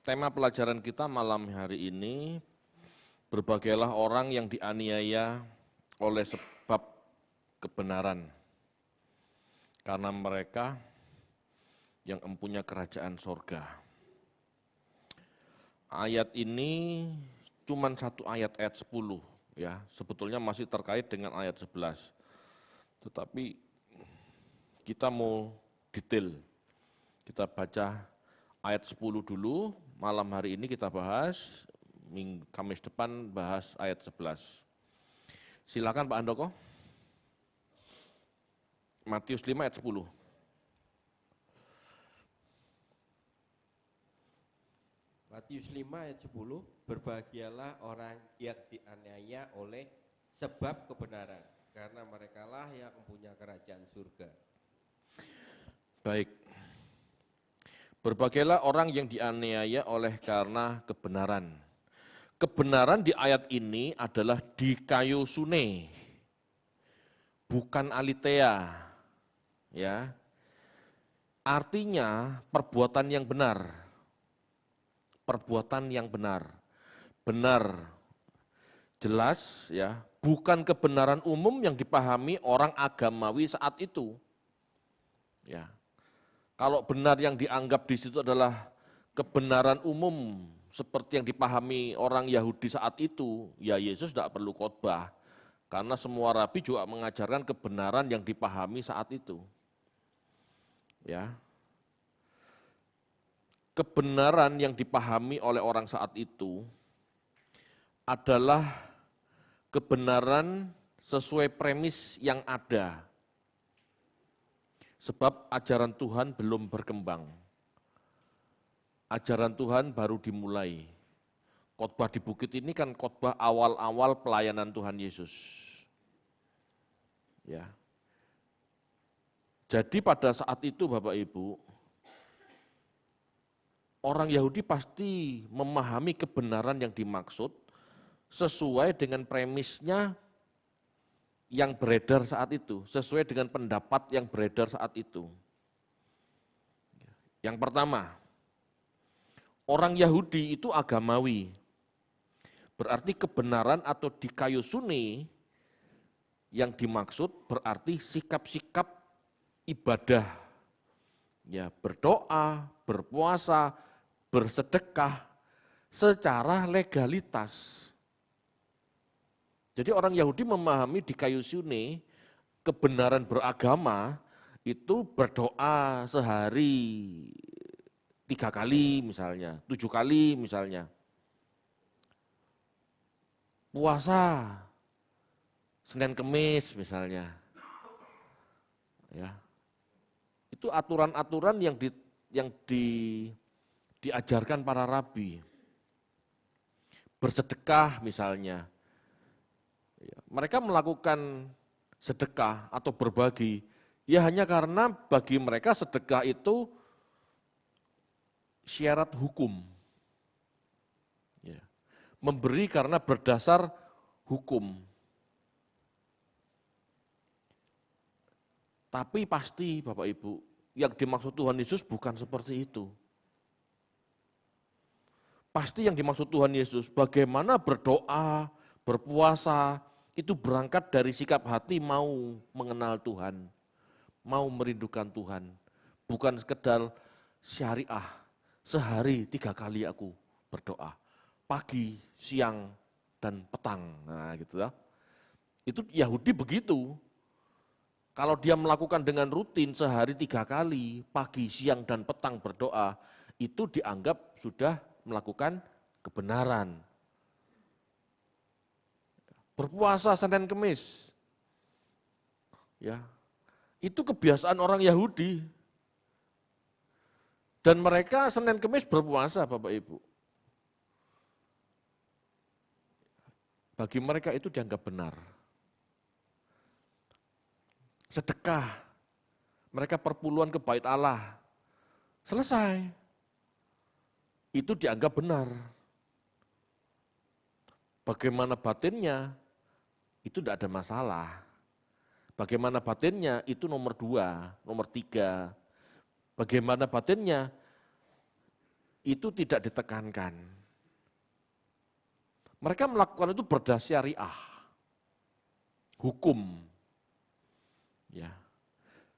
Tema pelajaran kita malam hari ini, berbagailah orang yang dianiaya oleh sebab kebenaran, karena mereka yang empunya kerajaan sorga. Ayat ini cuma satu ayat 10 ya, sebetulnya masih terkait dengan ayat 11. Tetapi kita mau detail. Kita baca ayat 10 dulu, malam hari ini kita bahas, Kamis depan bahas ayat 11. Silakan Pak Handoko. Matius 5 ayat 10. Matius 5 ayat 10, berbahagialah orang yang dianiaya oleh sebab kebenaran, karena merekalah yang mempunyai kerajaan surga. Baik. Berbagailah orang yang dianiaya oleh karena kebenaran. Kebenaran di ayat ini adalah dikaiosune, bukan aletheia. Ya. Artinya perbuatan yang benar. Perbuatan yang benar. Benar jelas ya, bukan kebenaran umum yang dipahami orang agamawi saat itu. Ya. Kalau benar yang dianggap di situ adalah kebenaran umum seperti yang dipahami orang Yahudi saat itu, ya Yesus tidak perlu khotbah. Karena semua rabi juga mengajarkan kebenaran yang dipahami saat itu. Ya. Kebenaran yang dipahami oleh orang saat itu adalah kebenaran sesuai premis yang ada. Sebab ajaran Tuhan belum berkembang. Ajaran Tuhan baru dimulai. Khotbah di bukit ini kan khotbah awal-awal pelayanan Tuhan Yesus. Ya. Jadi pada saat itu Bapak Ibu, orang Yahudi pasti memahami kebenaran yang dimaksud sesuai dengan premisnya yang beredar saat itu, sesuai dengan pendapat yang beredar saat itu. Yang pertama, orang Yahudi itu agamawi. Berarti kebenaran atau dikaiosune yang dimaksud berarti sikap-sikap ibadah. Ya, berdoa, berpuasa, bersedekah secara legalitas. Jadi orang Yahudi memahami dikaiosune, kebenaran beragama itu berdoa sehari 3 kali misalnya, 7 kali misalnya. Puasa Senin Kemis misalnya. Ya. Itu aturan-aturan yang diajarkan para rabi. Bersedekah misalnya. Mereka melakukan sedekah atau berbagi, ya hanya karena bagi mereka sedekah itu syarat hukum. Ya. Memberi karena berdasar hukum. Tapi pasti Bapak Ibu, yang dimaksud Tuhan Yesus bukan seperti itu. Pasti yang dimaksud Tuhan Yesus bagaimana berdoa, berpuasa, itu berangkat dari sikap hati mau mengenal Tuhan, mau merindukan Tuhan. Bukan sekedar syariah, sehari 3 kali aku berdoa, pagi, siang, dan petang. Nah gitu ya. Itu Yahudi begitu. Kalau dia melakukan dengan rutin sehari 3 kali, pagi, siang, dan petang berdoa, itu dianggap sudah melakukan kebenaran. Berpuasa Senin Kemis, ya, itu kebiasaan orang Yahudi. Dan mereka Senin Kemis berpuasa Bapak Ibu. Bagi mereka itu dianggap benar. Sedekah, mereka perpuluhan ke bait Allah, selesai. Itu dianggap benar. Bagaimana batinnya, itu tidak ada masalah. Bagaimana batinnya, itu nomor 2, nomor 3. Bagaimana batinnya, itu tidak ditekankan. Mereka melakukan itu berdasar syariah, hukum. Ya.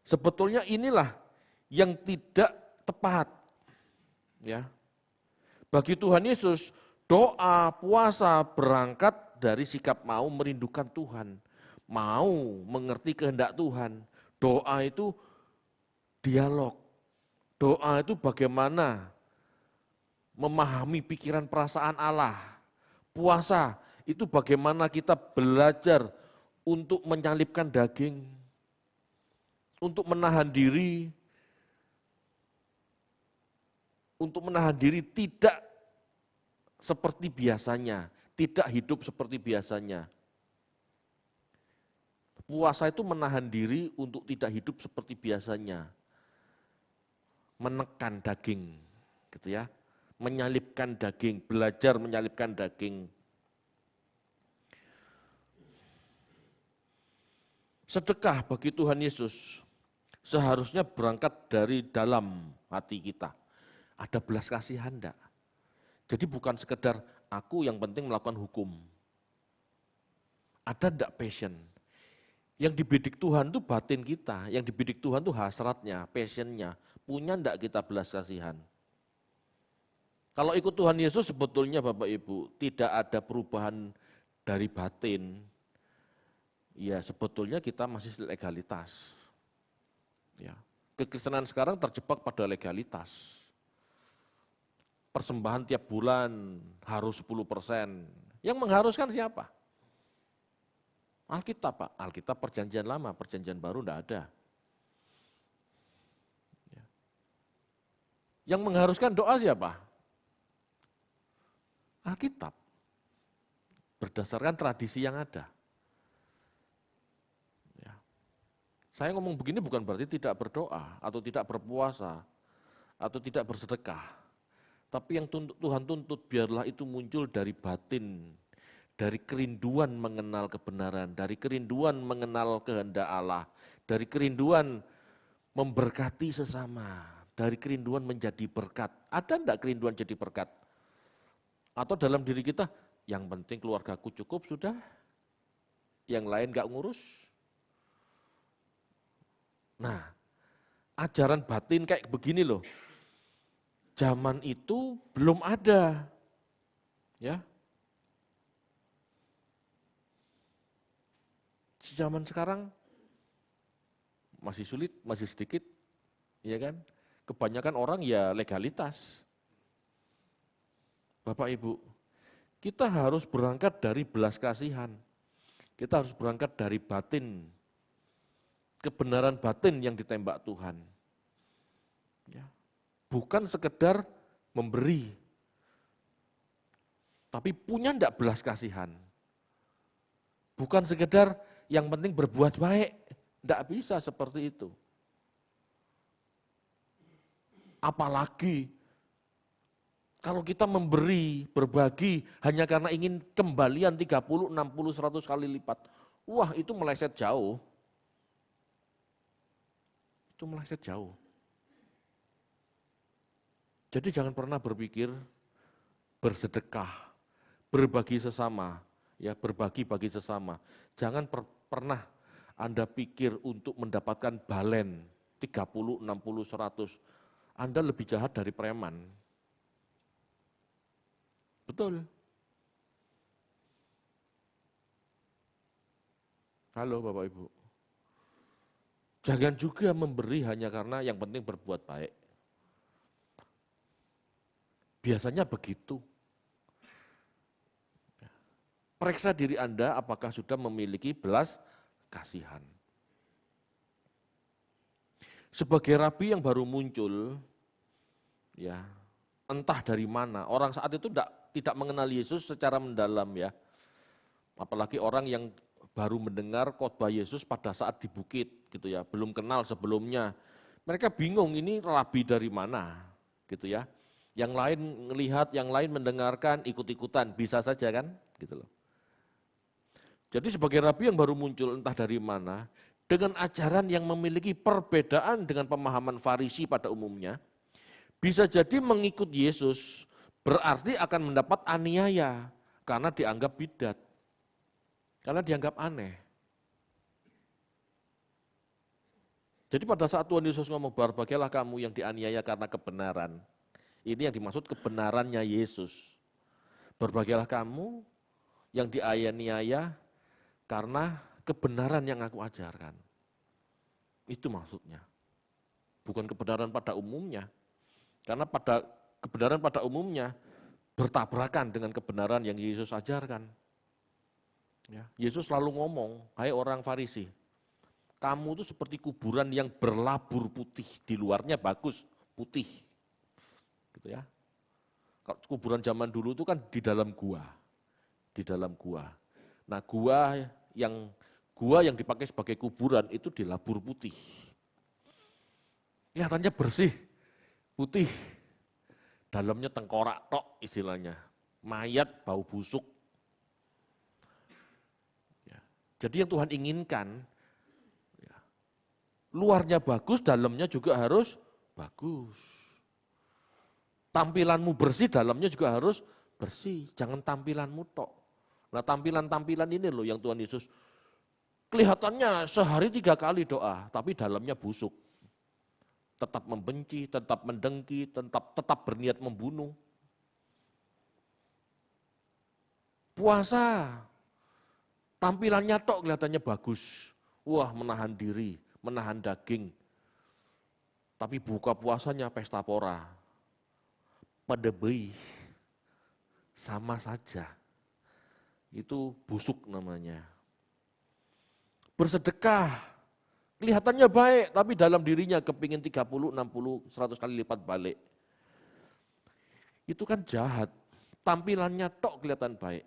Sebetulnya inilah yang tidak tepat. Ya. Bagi Tuhan Yesus, doa, puasa berangkat dari sikap mau merindukan Tuhan, mau mengerti kehendak Tuhan. Doa itu dialog. Doa itu bagaimana memahami pikiran perasaan Allah. Puasa itu bagaimana kita belajar untuk menyalipkan daging, untuk menahan diri tidak seperti biasanya, tidak hidup seperti biasanya. Puasa itu menahan diri untuk tidak hidup seperti biasanya. Menekan daging, gitu ya. Menyalipkan daging, belajar menyalipkan daging. Sedekah bagi Tuhan Yesus seharusnya berangkat dari dalam hati kita. Ada belas kasihan enggak? Jadi bukan sekedar aku yang penting melakukan hukum. Ada enggak passion? Yang dibidik Tuhan itu batin kita, yang dibidik Tuhan itu hasratnya, passionnya. Punya enggak kita belas kasihan? Kalau ikut Tuhan Yesus sebetulnya Bapak Ibu tidak ada perubahan dari batin. Ya sebetulnya kita masih legalitas. Ya. Kekristenan sekarang terjebak pada legalitas. Persembahan tiap bulan harus 10%. Yang mengharuskan siapa? Alkitab Pak, Alkitab perjanjian lama, perjanjian baru enggak ada. Ya. Yang mengharuskan doa siapa? Alkitab. Berdasarkan tradisi yang ada. Ya. Saya ngomong begini bukan berarti tidak berdoa, atau tidak berpuasa, atau tidak bersedekah. Tapi yang Tuhan tuntut biarlah itu muncul dari batin, dari kerinduan mengenal kebenaran, dari kerinduan mengenal kehendak Allah, dari kerinduan memberkati sesama, dari kerinduan menjadi berkat. Ada enggak kerinduan jadi berkat? Atau dalam diri kita, yang penting keluargaku cukup sudah, yang lain enggak ngurus? Nah, ajaran batin kayak begini loh. Zaman itu belum ada, ya. Zaman sekarang masih sulit, masih sedikit, ya kan? Kebanyakan orang ya legalitas. Bapak Ibu, kita harus berangkat dari belas kasihan. Kita harus berangkat dari batin, kebenaran batin yang ditembak Tuhan. Ya. Bukan sekedar memberi, tapi punya enggak belas kasihan. Bukan sekedar yang penting berbuat baik, enggak bisa seperti itu. Apalagi kalau kita memberi, berbagi hanya karena ingin kembalian 30, 60, 100 kali lipat. Wah itu meleset jauh. Itu meleset jauh. Jadi jangan pernah berpikir bersedekah, berbagi sesama, ya berbagi bagi sesama. Jangan pernah Anda pikir untuk mendapatkan balen 30, 60, 100. Anda lebih jahat dari preman. Betul. Halo Bapak Ibu. Jangan juga memberi hanya karena yang penting berbuat baik. Biasanya begitu. Periksa diri Anda apakah sudah memiliki belas kasihan. Sebagai rabi yang baru muncul, ya entah dari mana, orang saat itu tidak mengenal Yesus secara mendalam ya. Apalagi orang yang baru mendengar khotbah Yesus pada saat di bukit gitu ya, belum kenal sebelumnya. Mereka bingung ini rabi dari mana gitu ya. Yang lain melihat, yang lain mendengarkan, ikut-ikutan, bisa saja kan? Gitu loh. Jadi sebagai rabi yang baru muncul entah dari mana, dengan ajaran yang memiliki perbedaan dengan pemahaman Farisi pada umumnya, Bisa jadi mengikut Yesus berarti akan mendapat aniaya karena dianggap bidat, karena dianggap aneh. Jadi pada saat Tuhan Yesus ngomong, berbahagialah kamu yang dianiaya karena kebenaran. Ini yang dimaksud kebenarannya Yesus. Berbahagialah kamu yang dianiaya karena kebenaran yang aku ajarkan. Itu maksudnya. Bukan kebenaran pada umumnya. Karena kebenaran pada umumnya bertabrakan dengan kebenaran yang Yesus ajarkan. Ya, Yesus selalu ngomong, hai orang Farisi, kamu itu seperti kuburan yang berlabur putih, di luarnya bagus, putih. Gitu ya. Kuburan zaman dulu itu kan di dalam gua. Di dalam gua. Nah, gua yang dipakai sebagai kuburan itu dilabur putih. Kelihatannya bersih, putih. Dalamnya tengkorak tok istilahnya. Mayat bau busuk. Ya. Jadi yang Tuhan inginkan, luarnya bagus, dalamnya juga harus bagus. Tampilanmu bersih, dalamnya juga harus bersih. Jangan tampilanmu tok. Nah, tampilan-tampilan ini loh yang Tuhan Yesus kelihatannya sehari 3 kali doa, tapi dalamnya busuk. Tetap membenci, tetap mendengki, tetap berniat membunuh. Puasa, tampilannya tok kelihatannya bagus. Wah, menahan diri, menahan daging. Tapi buka puasanya pesta pora. Pedebei, sama saja. Itu busuk namanya. Bersedekah, kelihatannya baik, tapi dalam dirinya kepingin 30, 60, 100 kali lipat balik. Itu kan jahat. Tampilannya tok kelihatan baik.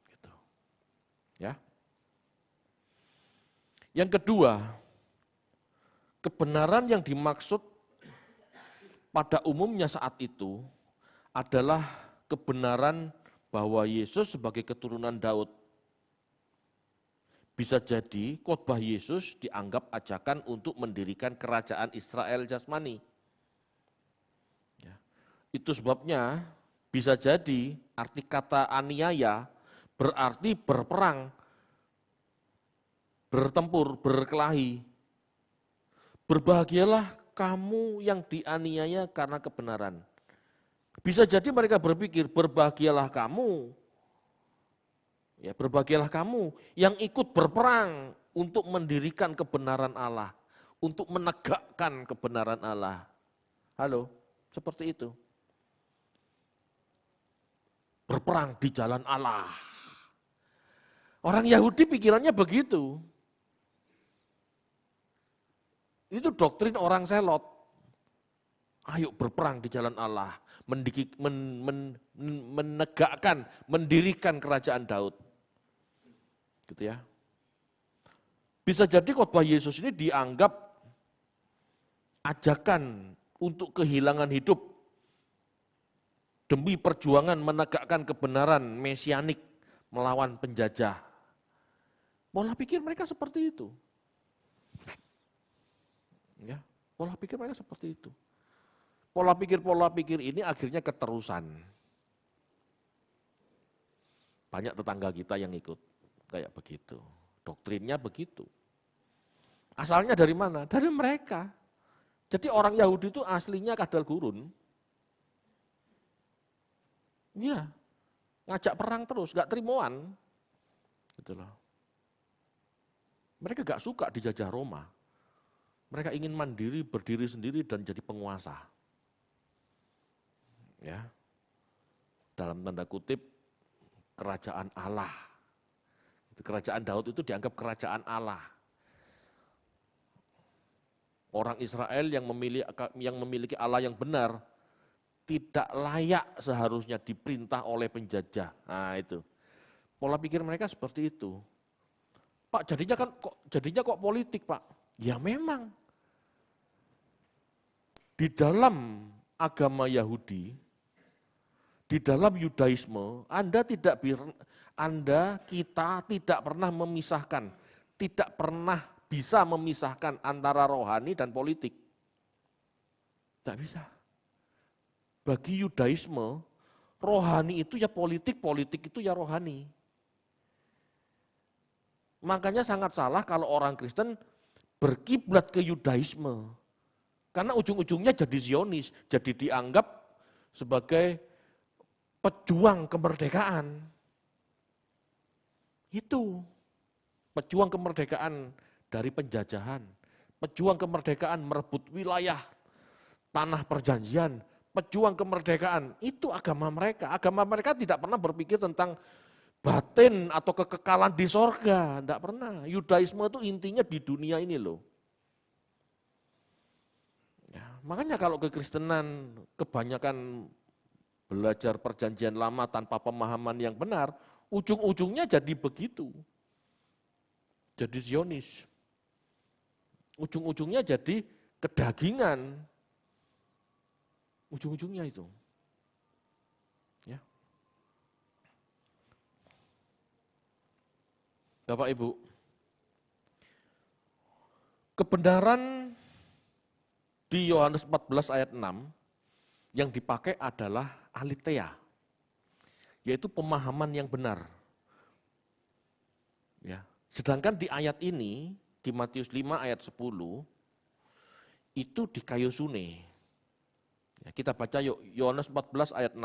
Gitu. Ya. Yang kedua, kebenaran yang dimaksud pada umumnya saat itu adalah kebenaran bahwa Yesus sebagai keturunan Daud. Bisa jadi khotbah Yesus dianggap ajakan untuk mendirikan kerajaan Israel jasmani. Ya. Itu sebabnya bisa jadi arti kata aniaya berarti berperang, bertempur, berkelahi. Berbahagialah kamu yang dianiaya karena kebenaran. Bisa jadi mereka berpikir, berbahagialah kamu. Ya, berbahagialah kamu yang ikut berperang untuk mendirikan kebenaran Allah, untuk menegakkan kebenaran Allah. Halo, seperti itu. Berperang di jalan Allah. Orang Yahudi pikirannya begitu. Itu doktrin orang Selot. Ayo berperang di jalan Allah, menegakkan, mendirikan kerajaan Daud. Gitu ya. Bisa jadi khotbah Yesus ini dianggap ajakan untuk kehilangan hidup demi perjuangan menegakkan kebenaran mesianik melawan penjajah. Pola pikir mereka seperti itu. Ya, pola pikir mereka seperti itu. Pola pikir ini akhirnya keterusan. Banyak tetangga kita yang ikut kayak begitu. Doktrinnya begitu. Asalnya dari mana? Dari mereka. Jadi orang Yahudi itu aslinya kadal gurun. Iya, ngajak perang terus, gak terimoan. Gitu loh. Mereka gak suka dijajah Roma. Mereka ingin mandiri, berdiri sendiri dan jadi penguasa. Ya. Dalam tanda kutip kerajaan Allah. Kerajaan Daud itu dianggap kerajaan Allah. Orang Israel yang memiliki Allah yang benar tidak layak seharusnya diperintah oleh penjajah. Nah, itu. Pola pikir mereka seperti itu. Pak, jadinya kok politik, Pak? Ya memang. Di dalam agama Yahudi, di dalam Yudaisme, kita tidak pernah memisahkan, tidak pernah bisa memisahkan antara rohani dan politik. Tidak bisa. bagi Yudaisme, rohani itu ya politik, politik itu ya rohani. Makanya sangat salah kalau orang Kristen berkiblat ke Yudaisme. Karena ujung-ujungnya jadi Zionis, jadi dianggap sebagai pejuang kemerdekaan. Itu pejuang kemerdekaan dari penjajahan, pejuang kemerdekaan merebut wilayah tanah perjanjian, pejuang kemerdekaan, itu agama mereka. Agama mereka tidak pernah berpikir tentang batin atau kekekalan di sorga, tidak pernah. Yudaisme itu intinya di dunia ini loh. Ya, makanya kalau kekristenan kebanyakan belajar perjanjian lama tanpa pemahaman yang benar, ujung-ujungnya jadi begitu. Jadi Zionis. Ujung-ujungnya jadi kedagingan. Ujung-ujungnya itu. Ya. Bapak Ibu, kebenaran di Yohanes 14 ayat 6 yang dipakai adalah aletheia, yaitu pemahaman yang benar. Ya. Sedangkan di ayat ini, di Matius 5 ayat 10, itu dikaiosune. Ya, kita baca yuk, Yohanes 14 ayat 6.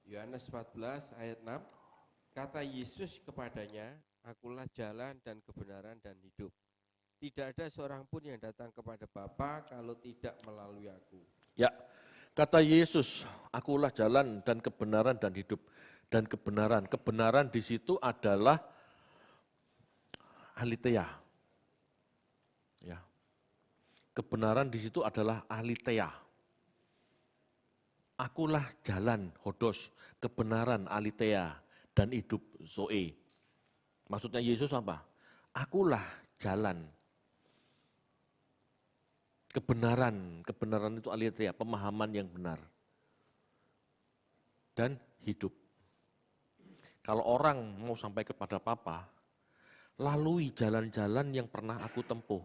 Yohanes 14 ayat 6, kata Yesus kepadanya, akulah jalan dan kebenaran dan hidup. Tidak ada seorang pun yang datang kepada Bapa kalau tidak melalui aku. Ya, kata Yesus, akulah jalan dan kebenaran dan hidup. Dan kebenaran di situ adalah aletheia. Ya. Kebenaran di situ adalah aletheia. Akulah jalan, hodos, kebenaran, aletheia, dan hidup, zoe. Maksudnya Yesus apa? Akulah jalan. Kebenaran itu aletheia, pemahaman yang benar. Dan hidup. Kalau orang mau sampai kepada Bapa, lalui jalan-jalan yang pernah aku tempuh.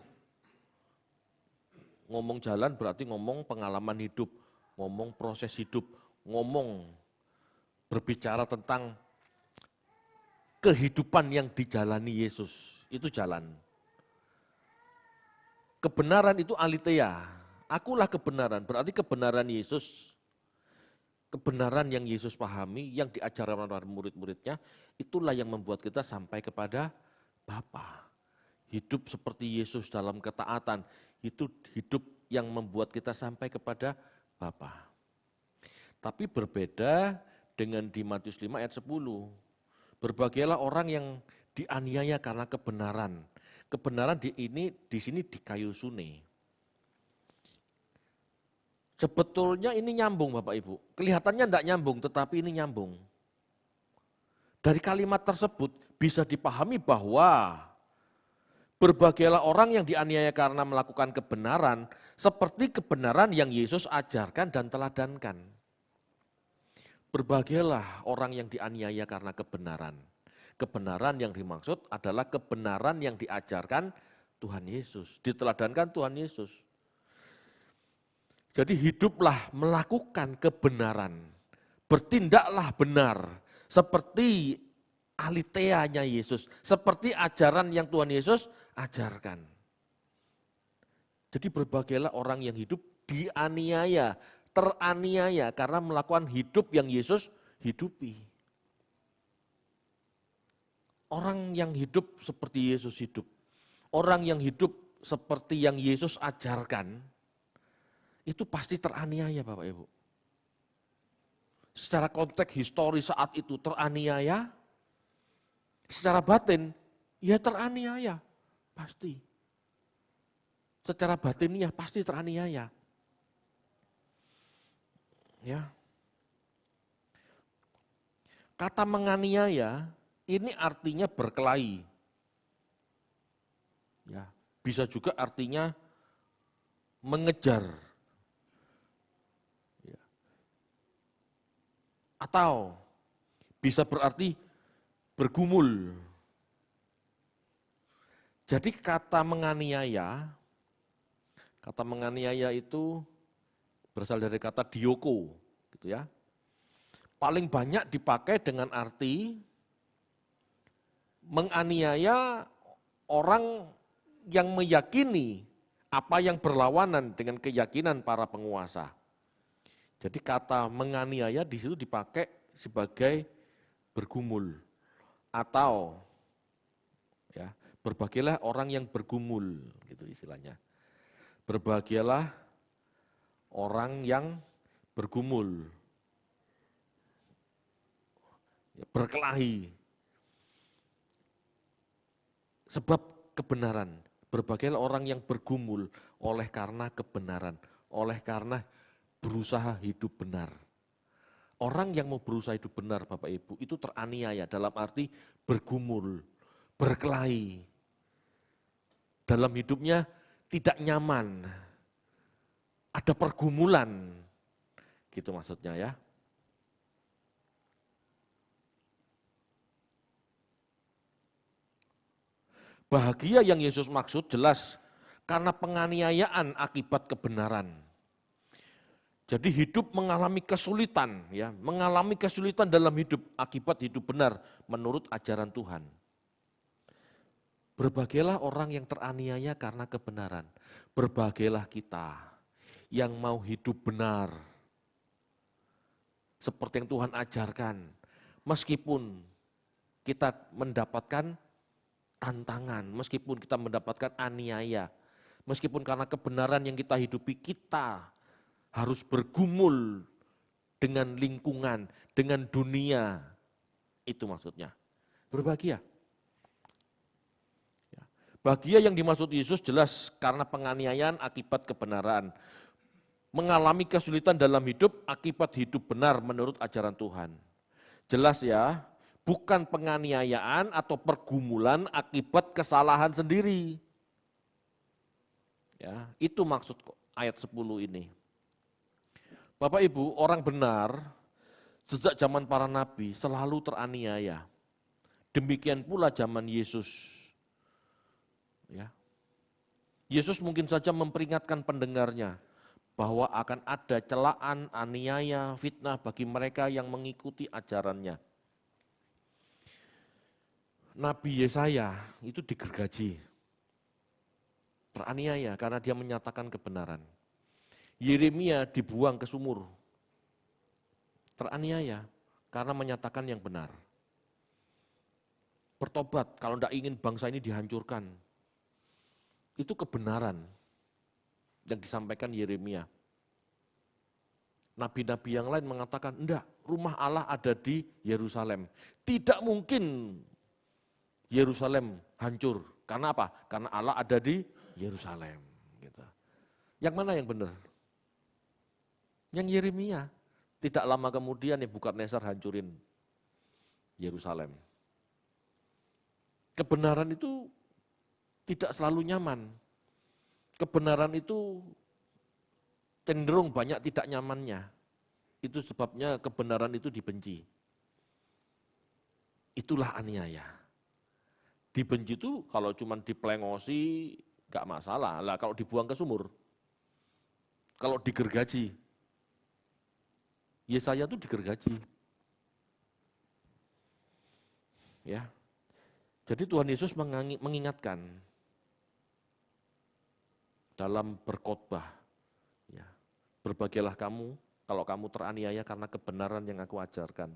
Ngomong jalan berarti ngomong pengalaman hidup, ngomong proses hidup, ngomong berbicara tentang kehidupan yang dijalani Yesus. Itu jalan. Kebenaran itu aletheia. Akulah kebenaran, berarti kebenaran Yesus. Kebenaran yang Yesus pahami, yang diajarkan oleh murid-muridnya, itulah yang membuat kita sampai kepada Bapa. Hidup seperti Yesus dalam ketaatan, itu hidup yang membuat kita sampai kepada Bapa. Tapi berbeda dengan di Matius 5 ayat 10. Berbahagialah orang yang dianiaya karena kebenaran. Kebenaran di sini dikaiosune. Sebetulnya ini nyambung Bapak Ibu. Kelihatannya tidak nyambung, tetapi ini nyambung. Dari kalimat tersebut bisa dipahami bahwa berbahagialah orang yang dianiaya karena melakukan kebenaran, seperti kebenaran yang Yesus ajarkan dan teladankan. Berbahagialah orang yang dianiaya karena kebenaran. Kebenaran yang dimaksud adalah kebenaran yang diajarkan Tuhan Yesus, diteladankan Tuhan Yesus. Jadi hiduplah melakukan kebenaran, bertindaklah benar, seperti aletheia-nya Yesus, seperti ajaran yang Tuhan Yesus ajarkan. Jadi berbahagialah orang yang hidup dianiaya, teraniaya karena melakukan hidup yang Yesus hidupi. Orang yang hidup seperti Yesus hidup, orang yang hidup seperti yang Yesus ajarkan, itu pasti teraniaya Bapak Ibu. Secara konteks histori saat itu teraniaya, secara batin ya teraniaya, pasti. Secara batiniah pasti teraniaya. Ya. Kata menganiaya ini artinya berkelahi. Ya, bisa juga artinya mengejar. Ya. Atau bisa berarti bergumul. Jadi kata menganiaya itu Berasal dari kata dioko, gitu ya. Paling banyak dipakai dengan arti menganiaya orang yang meyakini apa yang berlawanan dengan keyakinan para penguasa. Jadi kata menganiaya di situ dipakai sebagai bergumul atau ya, berbahagialah orang yang bergumul, gitu istilahnya. Berbahagialah orang yang bergumul, ya, berkelahi, sebab kebenaran. Berbahagialah orang yang bergumul oleh karena kebenaran, oleh karena berusaha hidup benar. Orang yang mau berusaha hidup benar, Bapak Ibu, itu teraniaya dalam arti bergumul, berkelahi. Dalam hidupnya tidak nyaman, ada pergumulan, gitu maksudnya ya. Bahagia yang Yesus maksud jelas karena penganiayaan akibat kebenaran. Jadi hidup mengalami kesulitan, ya, mengalami kesulitan dalam hidup akibat hidup benar menurut ajaran Tuhan. Berbahagialah orang yang teraniaya karena kebenaran. Berbahagialah kita yang mau hidup benar. Seperti yang Tuhan ajarkan. Meskipun kita mendapatkan tantangan, meskipun kita mendapatkan aniaya, meskipun karena kebenaran yang kita hidupi kita harus bergumul dengan lingkungan, dengan dunia. Itu maksudnya. Berbahagia. Bahagia yang dimaksud Yesus jelas karena penganiayaan akibat kebenaran. Mengalami kesulitan dalam hidup akibat hidup benar menurut ajaran Tuhan. Jelas ya, bukan penganiayaan atau pergumulan akibat kesalahan sendiri. Ya, itu maksud ayat 10 ini. Bapak Ibu, orang benar sejak zaman para nabi selalu teraniaya. Demikian pula zaman Yesus. Ya. Yesus mungkin saja memperingatkan pendengarnya bahwa akan ada celaan, aniaya, fitnah bagi mereka yang mengikuti ajarannya. Nabi Yesaya itu digergaji, teraniaya karena dia menyatakan kebenaran. Yeremia dibuang ke sumur, teraniaya karena menyatakan yang benar. Bertobat kalau tidak ingin bangsa ini dihancurkan. Itu kebenaran yang disampaikan Yeremia. Nabi-nabi yang lain mengatakan, enggak, rumah Allah ada di Yerusalem. Tidak mungkin Yerusalem hancur. Karena apa? Karena Allah ada di Yerusalem. Gitu. Yang mana yang benar? Yang Yeremia. Tidak lama kemudian Nebukadnezar hancurin Yerusalem. Kebenaran itu tidak selalu nyaman. Kebenaran itu cenderung banyak tidak nyamannya. Itu sebabnya kebenaran itu dibenci. Itulah aniaya. Dibenci itu kalau cuma diplengosi gak masalah. Lah kalau dibuang ke sumur, kalau digergaji, Yesaya itu digergaji. Ya. Jadi Tuhan Yesus mengingatkan dalam berkhotbah, ya, berbahagialah kamu kalau kamu teraniaya karena kebenaran yang aku ajarkan.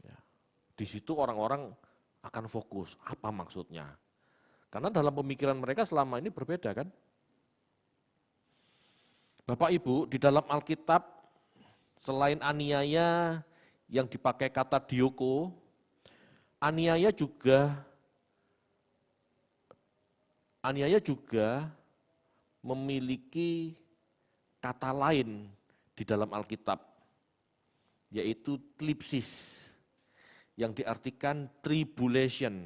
Ya. Di situ orang-orang akan fokus, apa maksudnya? Karena dalam pemikiran mereka selama ini berbeda kan? Bapak Ibu, di dalam Alkitab, selain aniaya yang dipakai kata dioko, aniaya juga memiliki kata lain di dalam Alkitab, yaitu tlipsis, yang diartikan tribulation,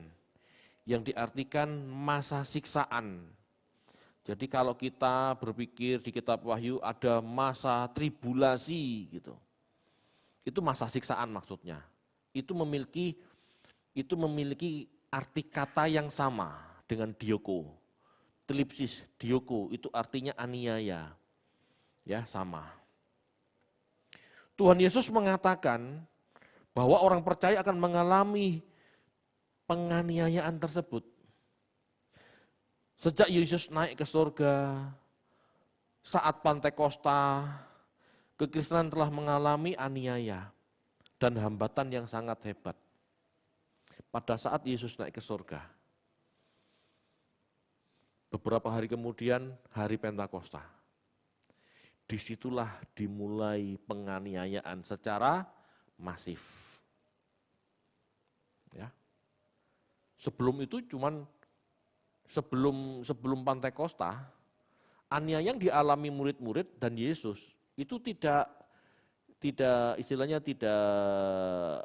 yang diartikan masa siksaan. Jadi kalau kita berpikir di kitab Wahyu ada masa tribulasi gitu, itu masa siksaan maksudnya. Itu memiliki arti kata yang sama dengan dioko. Tlipsis, dioko, itu artinya aniaya. Ya, sama. Tuhan Yesus mengatakan bahwa orang percaya akan mengalami penganiayaan tersebut. Sejak Yesus naik ke surga, saat Pantekosta, kekristenan telah mengalami aniaya dan hambatan yang sangat hebat. Pada saat Yesus naik ke surga, beberapa hari kemudian hari Pentakosta, disitulah dimulai penganiayaan secara masif. Ya. Sebelum itu cuman sebelum Pentakosta, aniaya yang dialami murid-murid dan Yesus itu tidak istilahnya tidak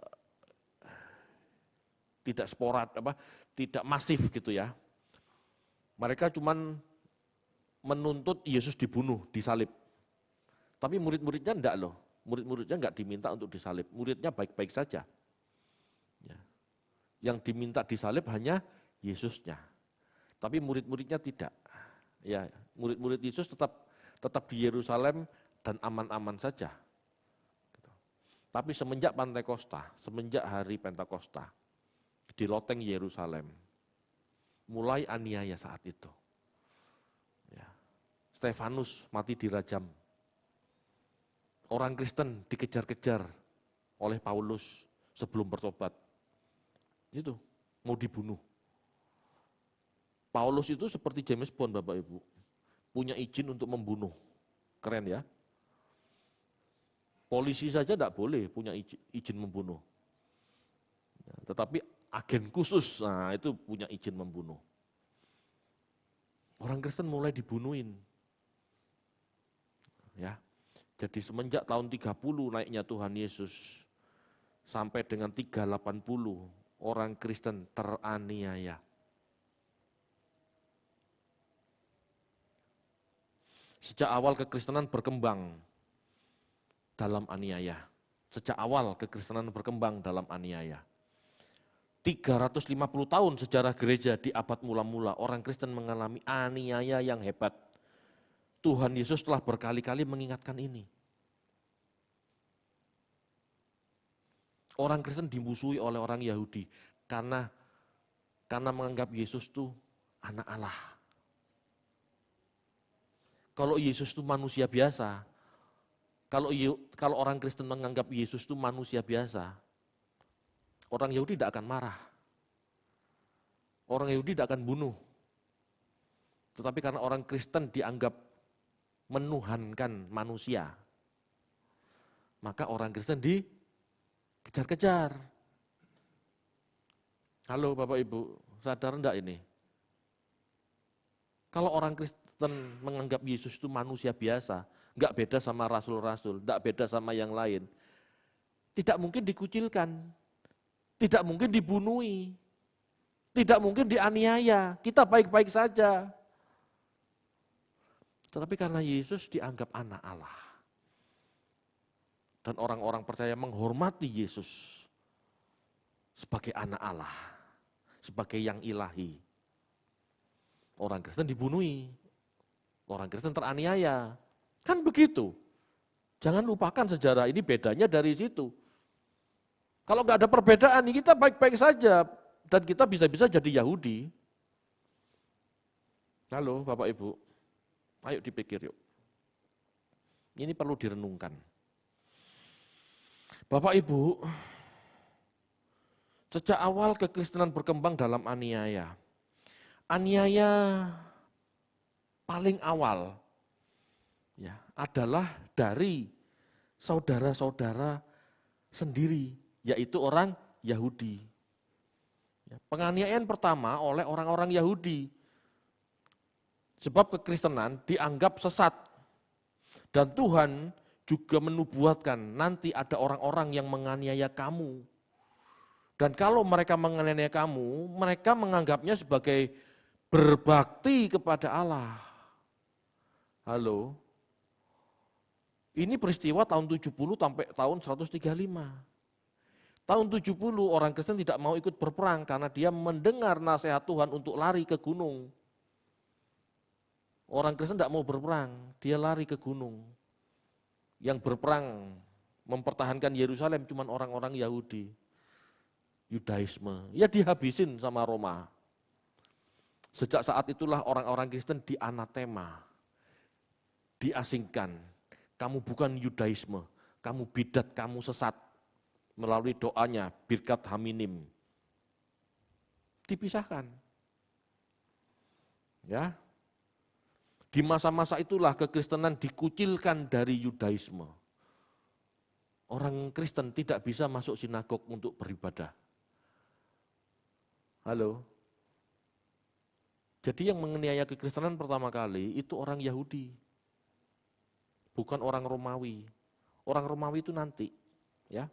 tidak masif gitu ya. Mereka cuman menuntut Yesus dibunuh, disalib. Tapi murid-muridnya enggak loh. Murid-muridnya enggak diminta untuk disalib. Muridnya baik-baik saja. Ya. Yang diminta disalib hanya Yesusnya. Tapi murid-muridnya tidak. Ya, murid-murid Yesus tetap di Yerusalem dan aman-aman saja. Tapi semenjak Pantekosta, semenjak hari Pentakosta, di loteng Yerusalem, mulai aniaya saat itu. Ya. Stefanus mati dirajam. Orang Kristen dikejar-kejar oleh Paulus sebelum bertobat. Itu, mau dibunuh. Paulus itu seperti James Bond, Bapak Ibu. Punya izin untuk membunuh. Keren ya. Polisi saja tidak boleh punya izin membunuh. Tetapi agen khusus, nah itu punya izin membunuh. Orang Kristen mulai dibunuhin. Ya. Jadi semenjak tahun 30 naiknya Tuhan Yesus sampai dengan 380 orang Kristen teraniaya. Sejak awal kekristenan berkembang dalam aniaya. Sejak awal kekristenan berkembang dalam aniaya. 350 tahun sejarah gereja di abad mula-mula orang Kristen mengalami aniaya yang hebat. Tuhan Yesus telah berkali-kali mengingatkan ini. Orang Kristen dimusuhi oleh orang Yahudi karena menganggap Yesus itu anak Allah. Kalau Yesus itu manusia biasa, kalau orang Kristen menganggap Yesus itu manusia biasa, orang Yahudi tidak akan marah. Orang Yahudi tidak akan bunuh. Tetapi karena orang Kristen dianggap menuhankan manusia, maka orang Kristen dikejar-kejar. Halo Bapak Ibu, sadar enggak ini? Kalau orang Kristen menganggap Yesus itu manusia biasa, enggak beda sama rasul-rasul, enggak beda sama yang lain, tidak mungkin dikucilkan, tidak mungkin dibunuhi, tidak mungkin dianiaya, kita baik-baik saja. Tetapi karena Yesus dianggap anak Allah. Dan orang-orang percaya menghormati Yesus sebagai anak Allah, sebagai yang ilahi. Orang Kristen dibunuhi, orang Kristen teraniaya. Kan begitu. Jangan lupakan sejarah ini bedanya dari situ. Kalau nggak ada perbedaan, kita baik-baik saja. Dan kita bisa-bisa jadi Yahudi. Halo Bapak Ibu. Ayo dipikir yuk. Ini perlu direnungkan. Bapak Ibu, sejak awal kekristenan berkembang dalam aniaya. Aniaya paling awal ya, adalah dari saudara-saudara sendiri, yaitu orang Yahudi. Penganiayaan pertama oleh orang-orang Yahudi. Sebab kekristenan dianggap sesat. Dan Tuhan juga menubuatkan nanti ada orang-orang yang menganiaya kamu. Dan kalau mereka menganiaya kamu, mereka menganggapnya sebagai berbakti kepada Allah. Halo. Ini peristiwa tahun 70 sampai tahun 135. Tahun 70 orang Kristen tidak mau ikut berperang karena dia mendengar nasihat Tuhan untuk lari ke gunung. Orang Kristen tidak mau berperang, dia lari ke gunung. Yang berperang mempertahankan Yerusalem cuma orang-orang Yahudi. Yudaisme, ya dihabisin sama Roma. Sejak saat itulah orang-orang Kristen dianatema, diasingkan. Kamu bukan Yudaisme, kamu bidat, kamu sesat. Melalui doanya, birkat haminim. Dipisahkan. Ya. Di masa-masa itulah kekristenan dikucilkan dari Yudaisme. Orang Kristen tidak bisa masuk sinagog untuk beribadah. Halo? Jadi yang menganiaya kekristenan pertama kali itu orang Yahudi. Bukan orang Romawi. Orang Romawi itu nanti. Ya.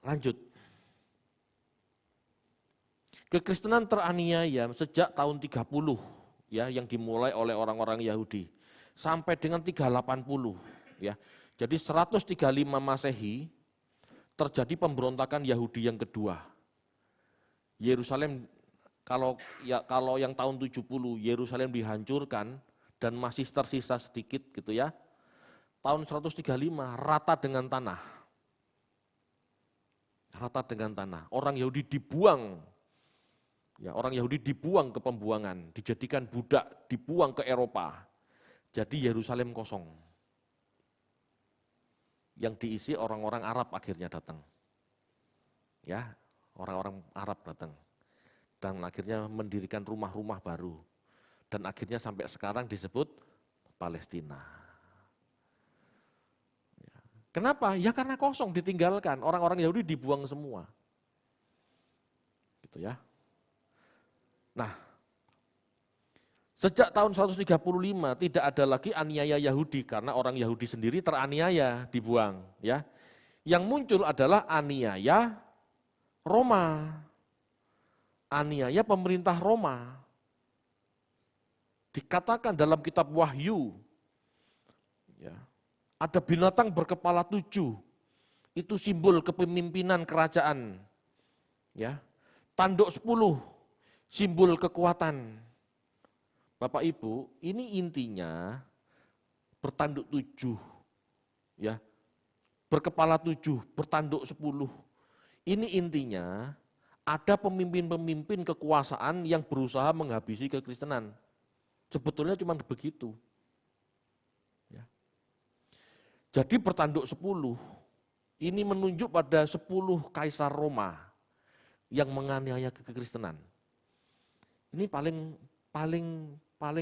Lanjut. Kekristenan teraniaya sejak tahun 30 ya, yang dimulai oleh orang-orang Yahudi sampai dengan 380 ya. Jadi 135 Masehi terjadi pemberontakan Yahudi yang kedua. Yerusalem kalau yang tahun 70 Yerusalem dihancurkan dan masih tersisa sedikit gitu ya. Tahun 135 rata dengan tanah. Rata dengan tanah. Orang Yahudi dibuang. Ya, orang Yahudi dibuang ke pembuangan, dijadikan budak, dibuang ke Eropa. Jadi Yerusalem kosong. Yang diisi orang-orang Arab akhirnya datang. Ya, orang-orang Arab datang. Dan akhirnya mendirikan rumah-rumah baru. Dan akhirnya sampai sekarang disebut Palestina. Ya. Kenapa? Ya karena kosong, ditinggalkan. Orang-orang Yahudi dibuang semua. Gitu ya. Nah, sejak tahun 135 tidak ada lagi aniaya Yahudi karena orang Yahudi sendiri teraniaya, dibuang. Ya, yang muncul adalah aniaya Roma, aniaya pemerintah Roma. Dikatakan dalam kitab Wahyu, ya, ada binatang berkepala 7, itu simbol kepemimpinan kerajaan. Ya, tanduk 10. Simbol kekuatan. Bapak Ibu, ini intinya bertanduk 7. Ya. Berkepala 7, bertanduk 10. Ini intinya ada pemimpin-pemimpin kekuasaan yang berusaha menghabisi kekristenan. Sebetulnya cuma begitu. Ya. Jadi bertanduk 10, ini menunjuk pada 10 kaisar Roma yang menganiaya kekristenan. Ini paling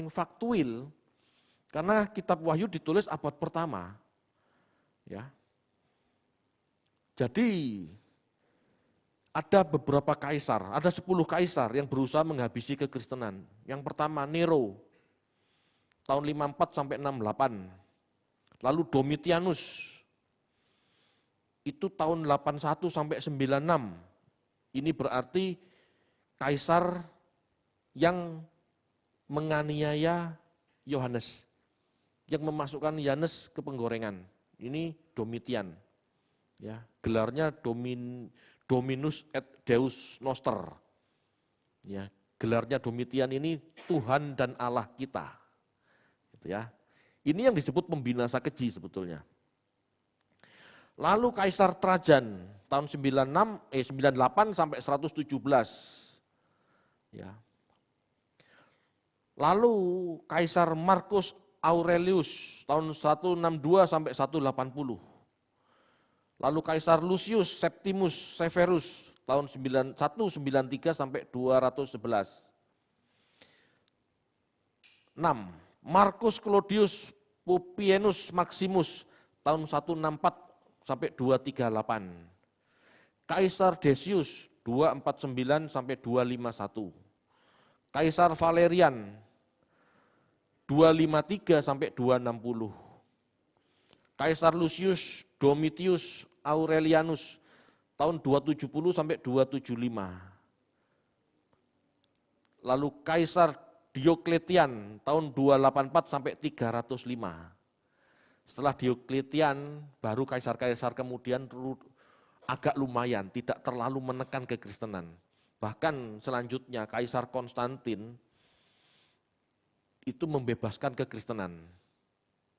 faktual karena kitab Wahyu ditulis abad pertama. Ya. Jadi ada beberapa kaisar, ada 10 kaisar yang berusaha menghabisi kekristenan. Yang pertama Nero tahun 54 sampai 68. Lalu Domitianus itu tahun 81 sampai 96. Ini berarti kaisar yang menganiaya Yohanes, yang memasukkan Yohanes ke penggorengan. Ini Domitian, ya, gelarnya Dominus et Deus Noster. Ya, gelarnya Domitian ini Tuhan dan Allah kita. Gitu ya. Ini yang disebut pembinasa keji sebetulnya. Lalu Kaisar Trajan tahun 98 sampai 117. Ya. Lalu Kaisar Marcus Aurelius tahun 162 sampai 180. Lalu Kaisar Lucius Septimus Severus tahun 193 sampai 211. 6. Marcus Claudius Pupienus Maximus tahun 164 sampai 238. Kaisar Decius 249 sampai 251. Kaisar Valerian 253 sampai 260. Kaisar Lucius Domitius Aurelianus tahun 270 sampai 275. Lalu Kaisar Diokletian tahun 284 sampai 305. Setelah Diokletian baru kaisar-kaisar kemudian agak lumayan, tidak terlalu menekan kekristenan. Bahkan selanjutnya Kaisar Konstantin itu membebaskan kekristenan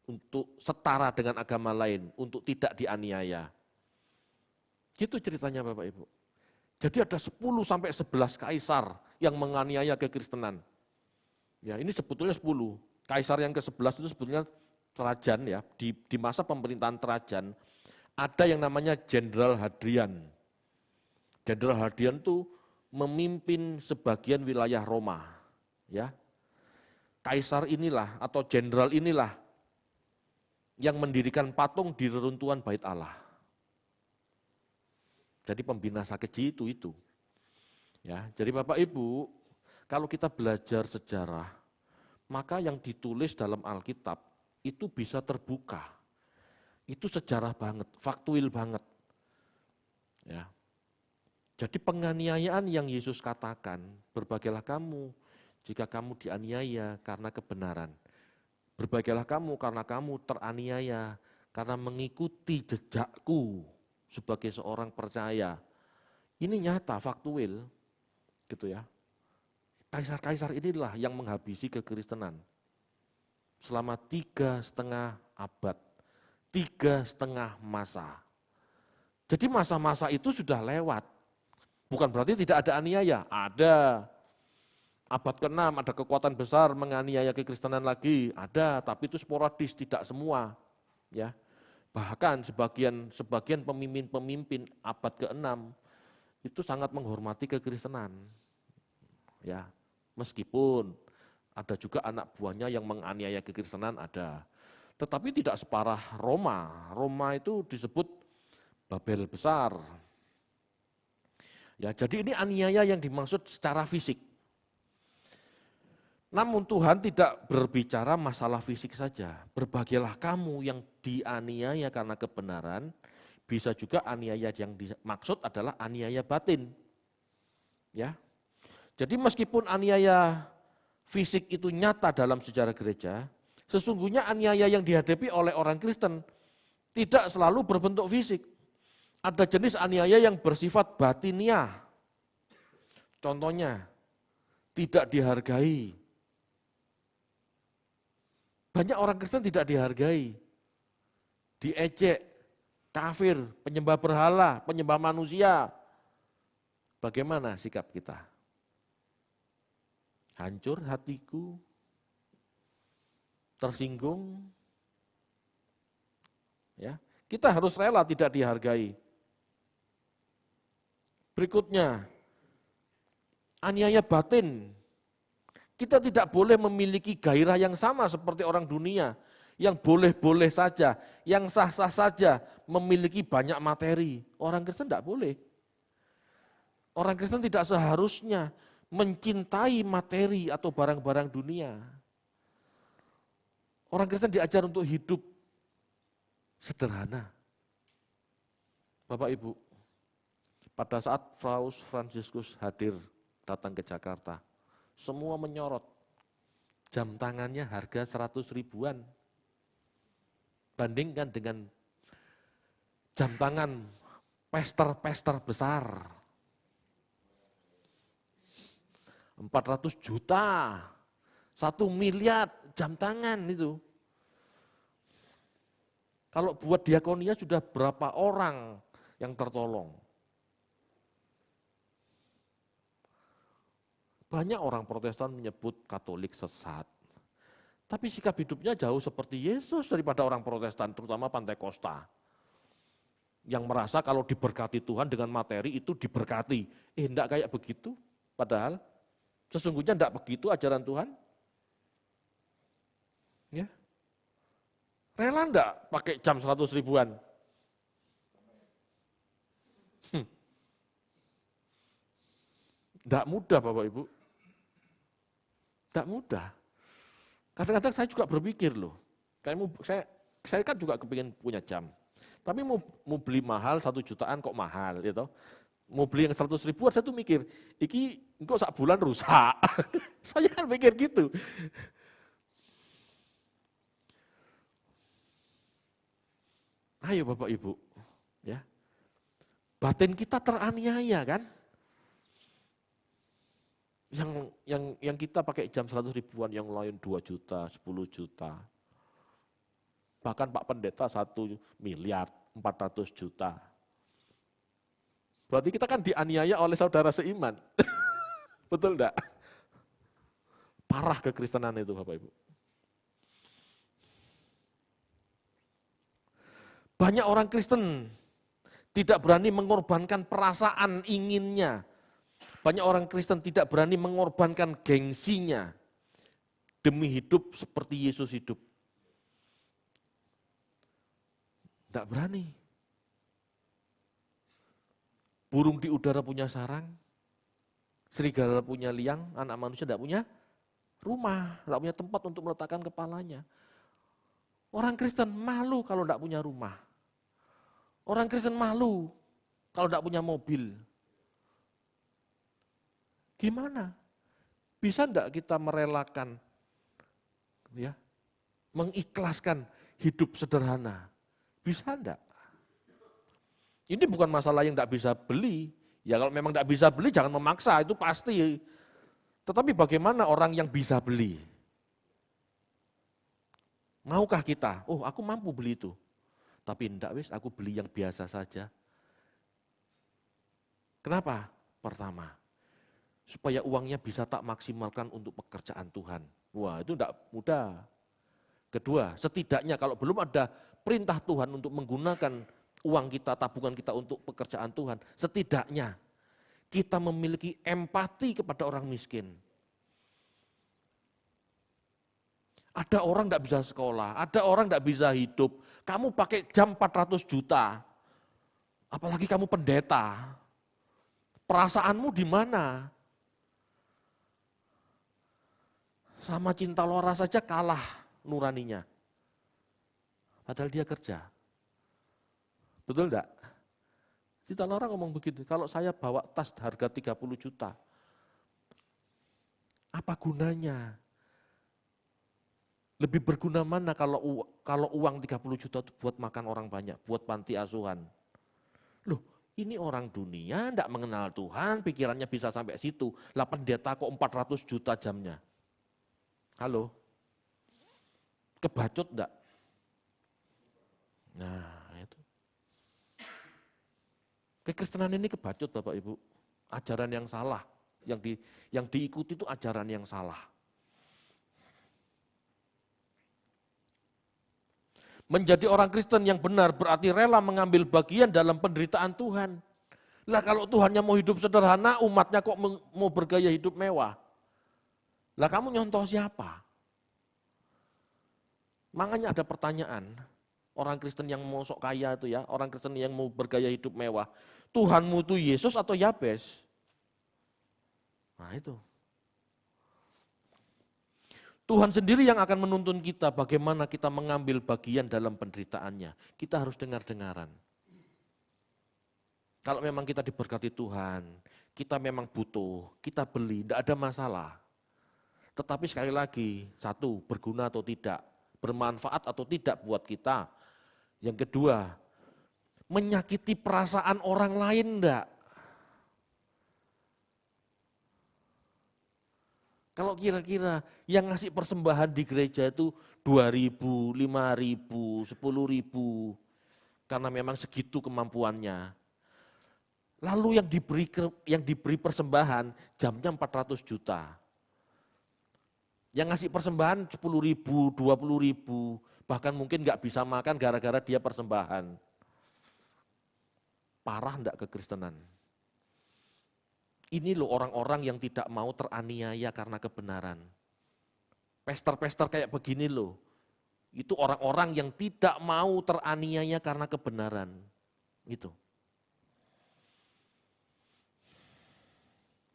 untuk setara dengan agama lain, untuk tidak dianiaya. Gitu ceritanya Bapak Ibu. Jadi ada 10 sampai 11 kaisar yang menganiaya kekristenan. Ya, ini sebetulnya 10. Kaisar yang ke-11 itu sebetulnya Trajan ya, di masa pemerintahan Trajan ada yang namanya Jenderal Hadrian. Jenderal Hadrian itu memimpin sebagian wilayah Roma, ya. Kaisar inilah atau jenderal inilah yang mendirikan patung di reruntuhan Bait Allah. Jadi pembinasa keji itu. Ya, jadi Bapak Ibu, kalau kita belajar sejarah, maka yang ditulis dalam Alkitab itu bisa terbuka. Itu sejarah banget, faktuil banget. Ya. Jadi penganiayaan yang Yesus katakan, berbahagialah kamu jika kamu dianiaya karena kebenaran. Berbahagialah kamu karena kamu teraniaya, karena mengikuti jejakku sebagai seorang percaya. Ini nyata, faktuil, gitu ya. Kaisar-kaisar inilah yang menghabisi kekristenan selama 3,5 abad, 3,5 masa. Jadi masa-masa itu sudah lewat. Bukan berarti tidak ada aniaya, ada. Abad ke-6 ada kekuatan besar menganiaya kekristenan lagi, ada, tapi itu sporadis, tidak semua. Ya. Bahkan sebagian pemimpin-pemimpin abad ke-6 itu sangat menghormati kekristenan. Ya, meskipun ada juga anak buahnya yang menganiaya kekristenan ada. Tetapi tidak separah Roma. Roma itu disebut Babel besar. Ya, jadi ini aniaya yang dimaksud secara fisik. Namun Tuhan tidak berbicara masalah fisik saja. Berbahagialah kamu yang dianiaya karena kebenaran, bisa juga aniaya yang dimaksud adalah aniaya batin. Ya. Jadi meskipun aniaya fisik itu nyata dalam sejarah gereja, sesungguhnya aniaya yang dihadapi oleh orang Kristen tidak selalu berbentuk fisik. Ada jenis aniaya yang bersifat batiniah. Contohnya, tidak dihargai. Banyak orang Kristen tidak dihargai, diejek, kafir, penyembah berhala, penyembah manusia. Bagaimana sikap kita? Hancur hatiku, tersinggung. Ya, kita harus rela tidak dihargai. Berikutnya, aniaya batin. Kita tidak boleh memiliki gairah yang sama seperti orang dunia, yang boleh-boleh saja, yang sah-sah saja memiliki banyak materi. Orang Kristen tidak boleh. Orang Kristen tidak seharusnya mencintai materi atau barang-barang dunia. Orang Kristen diajar untuk hidup sederhana. Bapak Ibu, pada saat Paus Fransiskus hadir datang ke Jakarta, semua menyorot. Jam tangannya harga 100 ribuan. Bandingkan dengan jam tangan pester-pester besar. 400 juta, 1 miliar jam tangan itu. Kalau buat diakonia sudah berapa orang yang tertolong? Banyak orang Protestan menyebut Katolik sesat. Tapi sikap hidupnya jauh seperti Yesus daripada orang Protestan, terutama Pantekosta. Yang merasa kalau diberkati Tuhan dengan materi itu diberkati. Enggak kayak begitu, padahal sesungguhnya enggak begitu ajaran Tuhan. Ya. Rela enggak pakai jam 100 ribuan? Enggak mudah Bapak Ibu. Enggak mudah. Kadang-kadang saya juga berpikir loh, saya kan juga kepingin punya jam. Tapi mau beli mahal 1 jutaan kok mahal gitu. Mau beli yang 100 ribuan saya tuh mikir, iki engkau sak bulan rusak. Saya kan mikir gitu. Ayo Bapak Ibu, ya. Batin kita teraniaya kan? Yang kita pakai jam 100 ribuan, yang lain 2 juta, 10 juta. Bahkan Pak Pendeta 1 miliar 400 juta. Berarti kita kan dianiaya oleh saudara seiman. Betul enggak? Parah kekristenan itu Bapak Ibu. Banyak orang Kristen tidak berani mengorbankan perasaan inginnya. Banyak orang Kristen tidak berani mengorbankan gengsinya demi hidup seperti Yesus hidup. Tidak berani. Burung di udara punya sarang, serigala punya liang, anak manusia tidak punya rumah, tidak punya tempat untuk meletakkan kepalanya. Orang Kristen malu kalau tidak punya rumah. Orang Kristen malu kalau tidak punya mobil. Gimana? Bisa enggak kita merelakan, ya, mengikhlaskan hidup sederhana? Bisa enggak? Ini bukan masalah yang enggak bisa beli. Ya kalau memang enggak bisa beli jangan memaksa, itu pasti. Tetapi bagaimana orang yang bisa beli? Maukah kita? Oh, aku mampu beli itu. Tapi enggak wis, aku beli yang biasa saja. Kenapa? Pertama, supaya uangnya bisa tak maksimalkan untuk pekerjaan Tuhan. Wah, itu enggak mudah. Kedua, setidaknya kalau belum ada perintah Tuhan untuk menggunakan uang kita, tabungan kita untuk pekerjaan Tuhan, setidaknya kita memiliki empati kepada orang miskin. Ada orang tidak bisa sekolah, ada orang tidak bisa hidup. Kamu pakai jam 400 juta, apalagi kamu pendeta. Perasaanmu di mana? Sama cinta lora saja kalah nuraninya. Padahal dia kerja. Betul enggak? Cinta lora ngomong begitu, kalau saya bawa tas harga 30 juta, apa gunanya? Lebih berguna mana kalau uang 30 juta itu buat makan orang banyak, buat panti asuhan. Loh, ini orang dunia enggak mengenal Tuhan, pikirannya bisa sampai situ. Lah pendeta kok 400 juta jamnya. Halo? Kebacut enggak? Nah, itu. Kekristenan ini kebacut Bapak Ibu. Ajaran yang salah, yang diikuti itu ajaran yang salah. Menjadi orang Kristen yang benar berarti rela mengambil bagian dalam penderitaan Tuhan. Lah kalau Tuhannya mau hidup sederhana, umatnya kok mau bergaya hidup mewah? Lah kamu nyontoh siapa? Makanya ada pertanyaan, orang Kristen yang mau sok kaya itu ya, orang Kristen yang mau bergaya hidup mewah, Tuhanmu itu Yesus atau Yabes? Nah itu. Tuhan sendiri yang akan menuntun kita bagaimana kita mengambil bagian dalam penderitaannya. Kita harus dengar-dengaran. Kalau memang kita diberkati Tuhan, kita memang butuh, kita beli, tidak ada masalah. Tetapi sekali lagi, satu, berguna atau tidak, bermanfaat atau tidak buat kita. Yang kedua, menyakiti perasaan orang lain enggak? Kalau kira-kira yang ngasih persembahan di gereja itu 2.000, 5.000, 10.000, karena memang segitu kemampuannya. Lalu yang diberi persembahan jamnya 400 juta. Yang ngasih persembahan 10.000, 20.000, bahkan mungkin nggak bisa makan gara-gara dia persembahan. Parah enggak kekristenan? Ini loh orang-orang yang tidak mau teraniaya karena kebenaran. Pester-pester kayak begini loh. Itu orang-orang yang tidak mau teraniaya karena kebenaran. Gitu.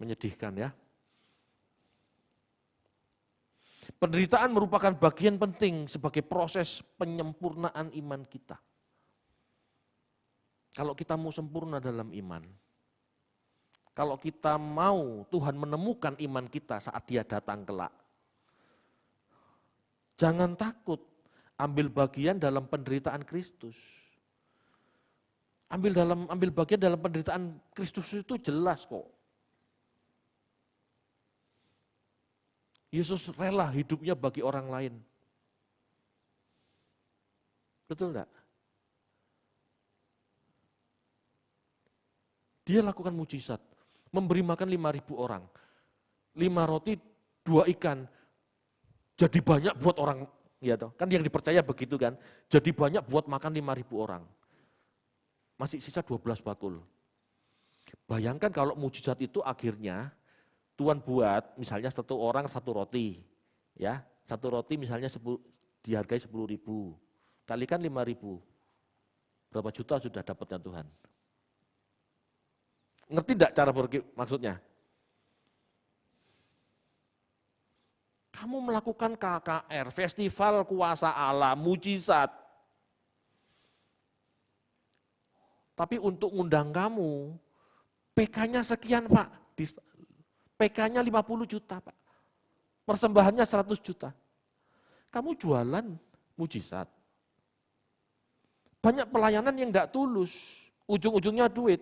Menyedihkan ya. Penderitaan merupakan bagian penting sebagai proses penyempurnaan iman kita. Kalau kita mau sempurna dalam iman, kalau kita mau Tuhan menemukan iman kita saat Dia datang kelak, jangan takut ambil bagian dalam penderitaan Kristus. Ambil bagian dalam penderitaan Kristus itu jelas kok. Yesus rela hidupnya bagi orang lain. Betul enggak? Dia lakukan mujizat, memberi makan 5.000 orang. 5 roti, 2 ikan, jadi banyak buat orang, ya toh. Kan yang dipercaya begitu kan, jadi banyak buat makan 5.000 orang. Masih sisa 12 bakul. Bayangkan kalau mujizat itu akhirnya Tuhan buat misalnya 1 orang 1 roti, ya 1 roti misalnya dihargai 10.000, kalikan 5.000, berapa juta sudah dapatnya Tuhan? Ngerti enggak cara maksudnya? Kamu melakukan KKR, Festival Kuasa Allah, mujizat. Tapi untuk ngundang kamu, PK-nya sekian Pak, PK-nya 50 juta Pak, persembahannya 100 juta. Kamu jualan mujizat. Banyak pelayanan yang enggak tulus, ujung-ujungnya duit.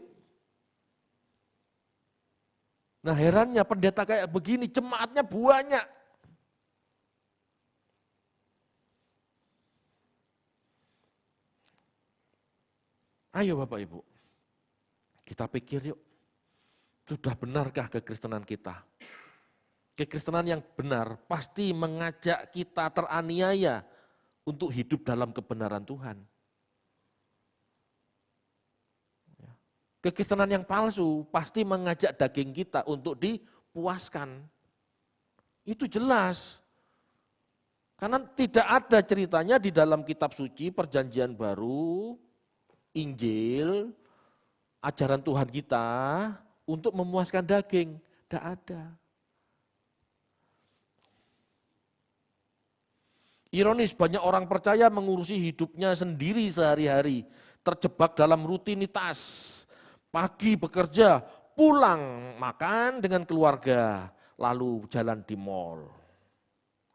Nah herannya pendeta kayak begini, jemaatnya banyak. Ayo Bapak Ibu, kita pikir yuk, sudah benarkah kekristenan kita? Kekristenan yang benar pasti mengajak kita teraniaya untuk hidup dalam kebenaran Tuhan. Kekristenan yang palsu pasti mengajak daging kita untuk dipuaskan. Itu jelas. Karena tidak ada ceritanya di dalam kitab suci, perjanjian baru, Injil, ajaran Tuhan kita untuk memuaskan daging. Tidak ada. Ironis, banyak orang percaya mengurusi hidupnya sendiri sehari-hari, terjebak dalam rutinitas. Pagi bekerja, pulang makan dengan keluarga, lalu jalan di mall.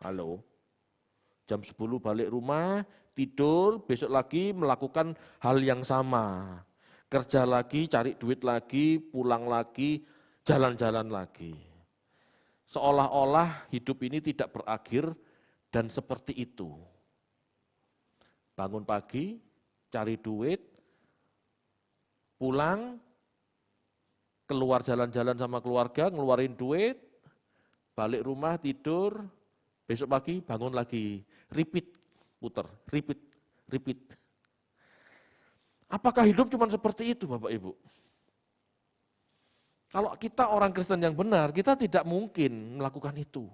Halo, jam 10 balik rumah, tidur, besok lagi melakukan hal yang sama. Kerja lagi, cari duit lagi, pulang lagi, jalan-jalan lagi. Seolah-olah hidup ini tidak berakhir dan seperti itu. Bangun pagi, cari duit, pulang, keluar jalan-jalan sama keluarga, ngeluarin duit, balik rumah, tidur, besok pagi bangun lagi, repeat, puter, repeat. Apakah hidup cuma seperti itu Bapak Ibu? Kalau kita orang Kristen yang benar, kita tidak mungkin melakukan itu.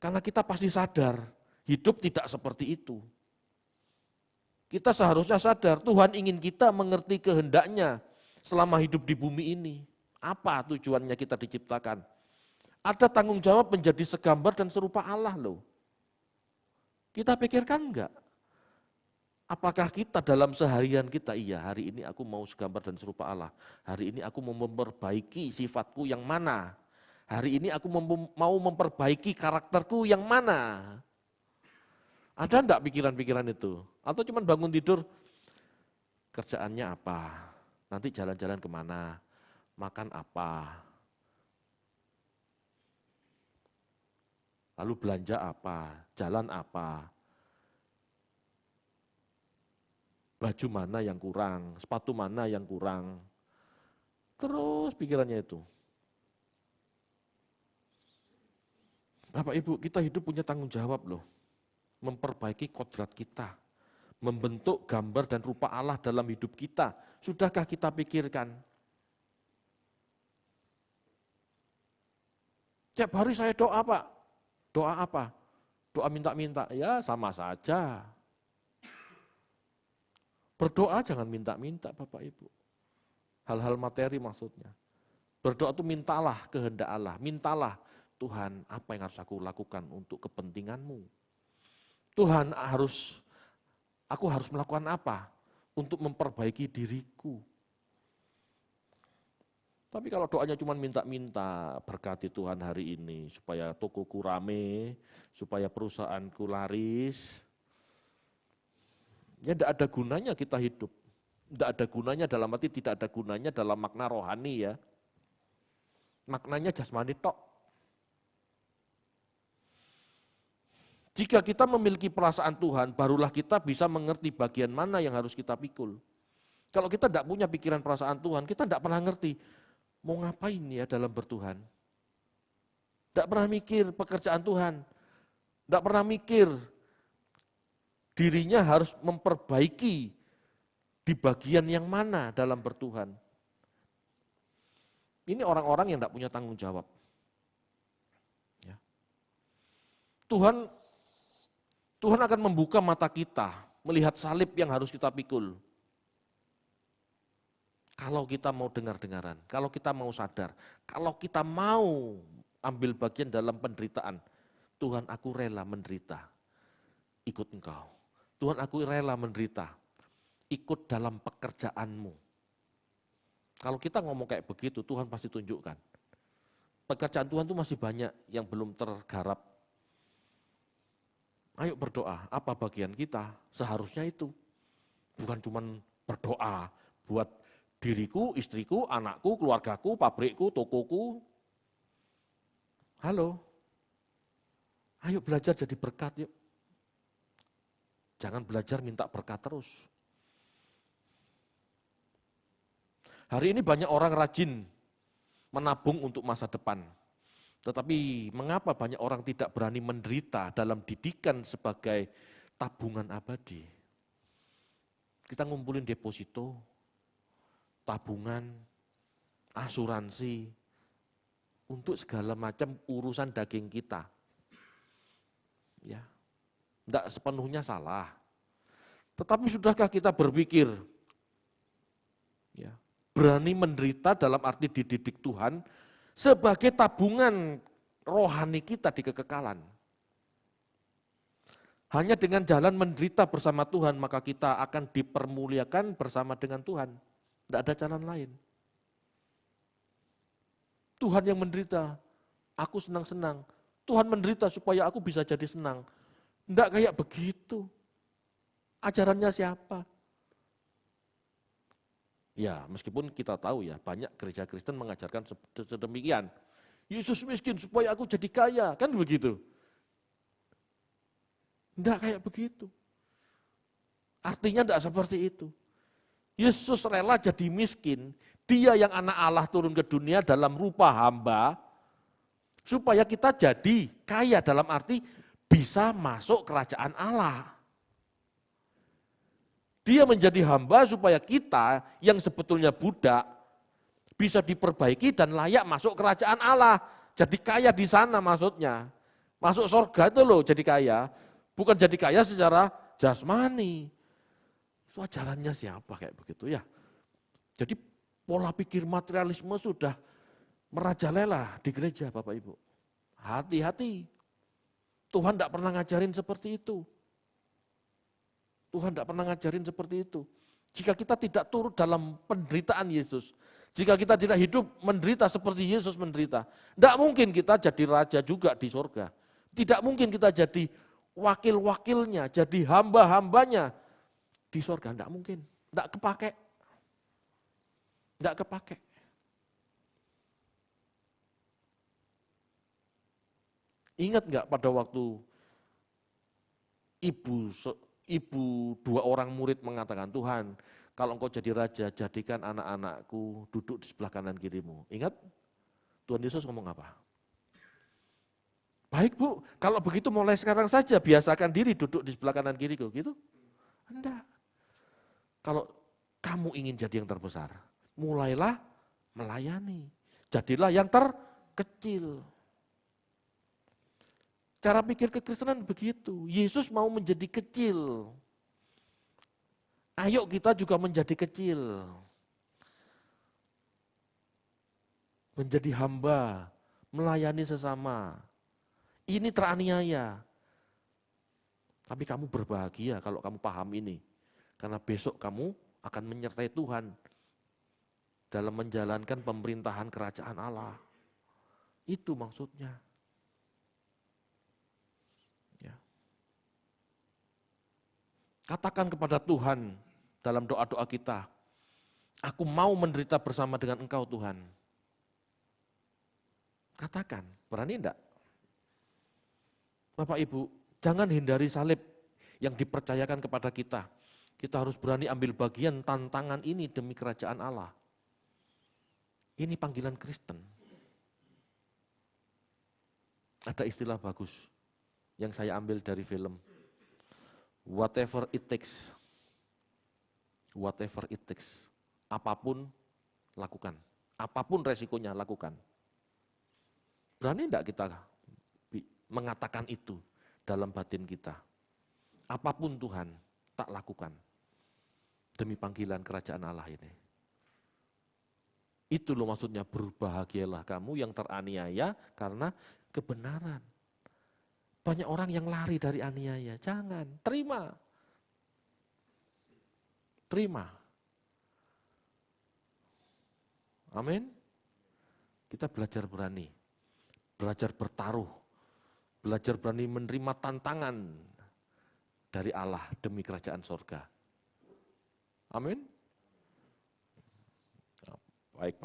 Karena kita pasti sadar, hidup tidak seperti itu. Kita seharusnya sadar, Tuhan ingin kita mengerti kehendaknya selama hidup di bumi ini. Apa tujuannya kita diciptakan? Ada tanggung jawab menjadi segambar dan serupa Allah loh. Kita pikirkan enggak? Apakah kita dalam seharian kita, iya hari ini aku mau segambar dan serupa Allah. Hari ini aku mau memperbaiki sifatku yang mana? Hari ini aku mau memperbaiki karakterku yang mana? Ada enggak pikiran-pikiran itu? Atau cuma bangun tidur, kerjaannya apa? Nanti jalan-jalan kemana, makan apa, lalu belanja apa, jalan apa, baju mana yang kurang, sepatu mana yang kurang, terus pikirannya itu. Bapak Ibu, kita hidup punya tanggung jawab loh, memperbaiki kodrat kita, membentuk gambar dan rupa Allah dalam hidup kita. Sudahkah kita pikirkan? Tiap hari saya doa Pak. Doa apa? Doa minta-minta. Ya sama saja. Berdoa jangan minta-minta Bapak Ibu. Hal-hal materi maksudnya. Berdoa itu mintalah kehendak Allah. Mintalah Tuhan apa yang harus aku lakukan untuk kepentinganmu. Tuhan aku harus melakukan apa untuk memperbaiki diriku. Tapi kalau doanya cuma minta-minta, berkati Tuhan hari ini, supaya tokoku rame, supaya perusahaanku laris, ya tidak ada gunanya kita hidup. Tidak ada gunanya dalam arti tidak ada gunanya dalam makna rohani ya. Maknanya jasmani tok. Jika kita memiliki perasaan Tuhan, barulah kita bisa mengerti bagian mana yang harus kita pikul. Kalau kita tidak punya pikiran perasaan Tuhan, kita tidak pernah ngerti mau ngapain ya dalam bertuhan. Tidak pernah mikir pekerjaan Tuhan, tidak pernah mikir dirinya harus memperbaiki di bagian yang mana dalam bertuhan. Ini orang-orang yang tidak punya tanggung jawab. Ya. Tuhan akan membuka mata kita, melihat salib yang harus kita pikul. Kalau kita mau dengar-dengaran, kalau kita mau sadar, kalau kita mau ambil bagian dalam penderitaan, Tuhan aku rela menderita, ikut Engkau. Tuhan aku rela menderita, ikut dalam pekerjaanmu. Kalau kita ngomong kayak begitu, Tuhan pasti tunjukkan. Pekerjaan Tuhan itu masih banyak yang belum tergarap. Ayo berdoa, apa bagian kita? Seharusnya itu. Bukan cuma berdoa buat diriku, istriku, anakku, keluargaku, pabrikku, tokoku. Halo, ayo belajar jadi berkat yuk. Jangan belajar minta berkat terus. Hari ini banyak orang rajin menabung untuk masa depan. Tetapi mengapa banyak orang tidak berani menderita dalam didikan sebagai tabungan abadi? Kita ngumpulin deposito, tabungan, asuransi, untuk segala macam urusan daging kita. Ya, tidak sepenuhnya salah. Tetapi sudahkah kita berpikir, ya, berani menderita dalam arti dididik Tuhan, sebagai tabungan rohani kita di kekekalan. Hanya dengan jalan menderita bersama Tuhan, maka kita akan dipermuliakan bersama dengan Tuhan. Tidak ada jalan lain. Tuhan yang menderita, aku senang-senang. Tuhan menderita supaya aku bisa jadi senang. Tidak kayak begitu. Ajarannya siapa? Ya, meskipun kita tahu ya, banyak gereja Kristen mengajarkan sedemikian. Yesus miskin supaya aku jadi kaya, kan begitu. Enggak kayak begitu. Artinya enggak seperti itu. Yesus rela jadi miskin, dia yang anak Allah turun ke dunia dalam rupa hamba, supaya kita jadi kaya dalam arti bisa masuk kerajaan Allah. Dia menjadi hamba supaya kita yang sebetulnya budak bisa diperbaiki dan layak masuk kerajaan Allah. Jadi kaya di sana maksudnya. Masuk surga itu loh jadi kaya. Bukan jadi kaya secara jasmani. Itu ajarannya siapa kayak begitu ya. Jadi pola pikir materialisme sudah merajalela di gereja Bapak Ibu. Hati-hati. Tuhan tidak pernah ngajarin seperti itu. Tuhan tidak pernah ngajarin seperti itu. Jika kita tidak turut dalam penderitaan Yesus, jika kita tidak hidup menderita seperti Yesus menderita, tidak mungkin kita jadi raja juga di surga. Tidak mungkin kita jadi wakil-wakilnya, jadi hamba-hambanya di surga. Tidak mungkin, tidak kepake. Tidak kepake. Ingat nggak pada waktu ibu dua orang murid mengatakan, Tuhan, kalau engkau jadi raja, jadikan anak-anakku duduk di sebelah kanan kirimu. Ingat? Tuhan Yesus ngomong apa? Baik Bu, kalau begitu mulai sekarang saja biasakan diri duduk di sebelah kanan kiriku, gitu? Enggak. Kalau kamu ingin jadi yang terbesar, mulailah melayani. Jadilah yang terkecil. Cara pikir kekristenan begitu. Yesus mau menjadi kecil. Ayo kita juga menjadi kecil. Menjadi hamba, melayani sesama. Ini teraniaya. Tapi kamu berbahagia kalau kamu paham ini. Karena besok kamu akan menyertai Tuhan dalam menjalankan pemerintahan kerajaan Allah. Itu maksudnya. Katakan kepada Tuhan dalam doa-doa kita, aku mau menderita bersama dengan Engkau Tuhan. Katakan, berani enggak? Bapak Ibu, Jangan hindari salib yang dipercayakan kepada kita. Kita harus berani ambil bagian tantangan ini demi kerajaan Allah. Ini panggilan Kristen. Ada istilah bagus yang saya ambil dari film. Whatever it takes. Whatever it takes. Apapun lakukan. Apapun resikonya lakukan. Berani enggak kita mengatakan itu dalam batin kita? Apapun Tuhan tak lakukan demi panggilan kerajaan Allah ini. Itu loh maksudnya, berbahagialah kamu yang teraniaya karena kebenaran. Banyak orang yang lari dari aniaya. Jangan, terima. Terima. Amin. Kita belajar berani. Belajar bertaruh. Belajar berani menerima tantangan dari Allah demi kerajaan sorga. Amin. Baik.